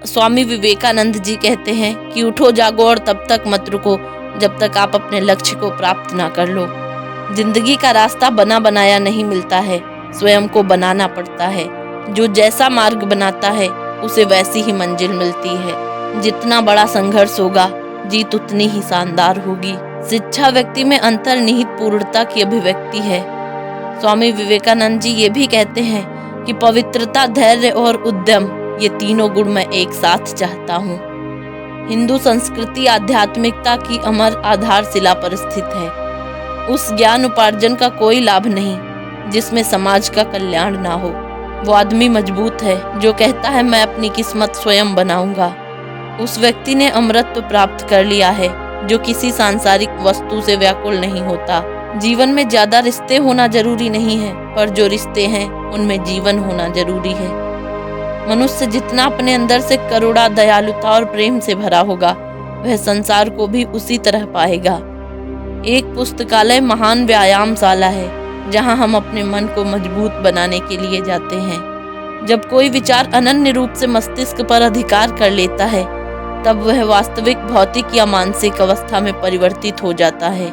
स्वामी विवेकानंद जी कहते हैं कि उठो जागो और तब तक मत रुको जब तक आप अपने लक्ष्य को प्राप्त ना कर लो। जिंदगी का रास्ता बना बनाया नहीं मिलता है, स्वयं को बनाना पड़ता है। जो जैसा मार्ग बनाता है उसे वैसी ही मंजिल मिलती है। जितना बड़ा संघर्ष होगा जीत उतनी ही शानदार होगी। शिक्षा व्यक्ति में अंतर्निहित पूर्णता की अभिव्यक्ति है। स्वामी विवेकानंद जी ये भी कहते हैं कि पवित्रता, धैर्य और उद्यम, ये तीनों गुण मैं एक साथ चाहता हूँ। हिंदू संस्कृति आध्यात्मिकता की अमर आधारशिला पर स्थित है। उस ज्ञान उपार्जन का कोई लाभ नहीं जिसमें समाज का कल्याण ना हो। वो आदमी मजबूत है जो कहता है मैं अपनी किस्मत स्वयं बनाऊंगा। उस व्यक्ति ने अमरत्व प्राप्त कर लिया है जो किसी सांसारिक वस्तु से व्याकुल नहीं होता। जीवन में ज्यादा रिश्ते होना जरूरी नहीं है, पर जो रिश्ते हैं उनमें जीवन होना जरूरी है। मनुष्य जितना अपने अंदर से करुणा, दयालुता और प्रेम से भरा होगा, वह संसार को भी उसी तरह पाएगा। एक पुस्तकालय महान व्यायामशाला है जहां हम अपने मन को मजबूत बनाने के लिए जाते हैं। जब कोई विचार अनन्य रूप से मस्तिष्क पर अधिकार कर लेता है तब वह वास्तविक भौतिक या मानसिक अवस्था में परिवर्तित हो जाता है।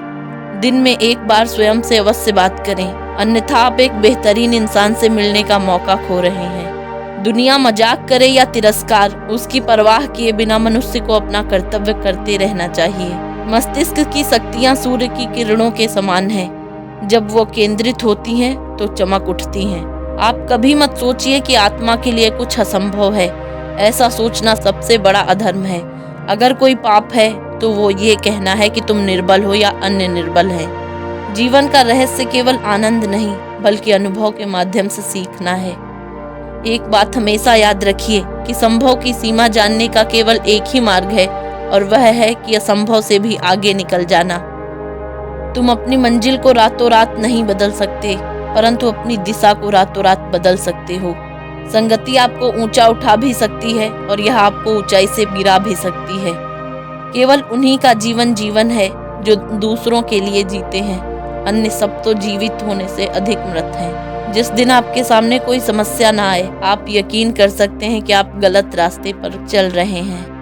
दिन में एक बार स्वयं से अवश्य बात करें, अन्यथा आप एक बेहतरीन इंसान से मिलने का मौका खो रहे हैं। दुनिया मजाक करे या तिरस्कार, उसकी परवाह किए बिना मनुष्य को अपना कर्तव्य करते रहना चाहिए। मस्तिष्क की शक्तियां सूर्य की किरणों के समान हैं। जब वो केंद्रित होती हैं तो चमक उठती हैं। आप कभी मत सोचिए कि आत्मा के लिए कुछ असंभव है। ऐसा सोचना सबसे बड़ा अधर्म है। अगर कोई पाप है तो वो ये कहना है कि तुम निर्बल हो या अन्य निर्बल हैं। जीवन का रहस्य केवल आनंद नहीं बल्कि अनुभव के माध्यम से सीखना है। एक बात हमेशा याद रखिए कि संभव की सीमा जानने का केवल एक ही मार्ग है और वह है कि असंभव से भी आगे निकल जाना। तुम अपनी मंजिल को रातों रात नहीं बदल सकते, परंतु अपनी दिशा को रातों रात बदल सकते हो। संगति आपको ऊंचा उठा भी सकती है और यह आपको ऊंचाई से गिरा भी सकती है। केवल उन्हीं का जीवन जीवन है जो दूसरों के लिए जीते हैं, अन्य सब तो जीवित होने से अधिक मृत हैं। जिस दिन आपके सामने कोई समस्या ना आए, आप यकीन कर सकते हैं कि आप गलत रास्ते पर चल रहे हैं।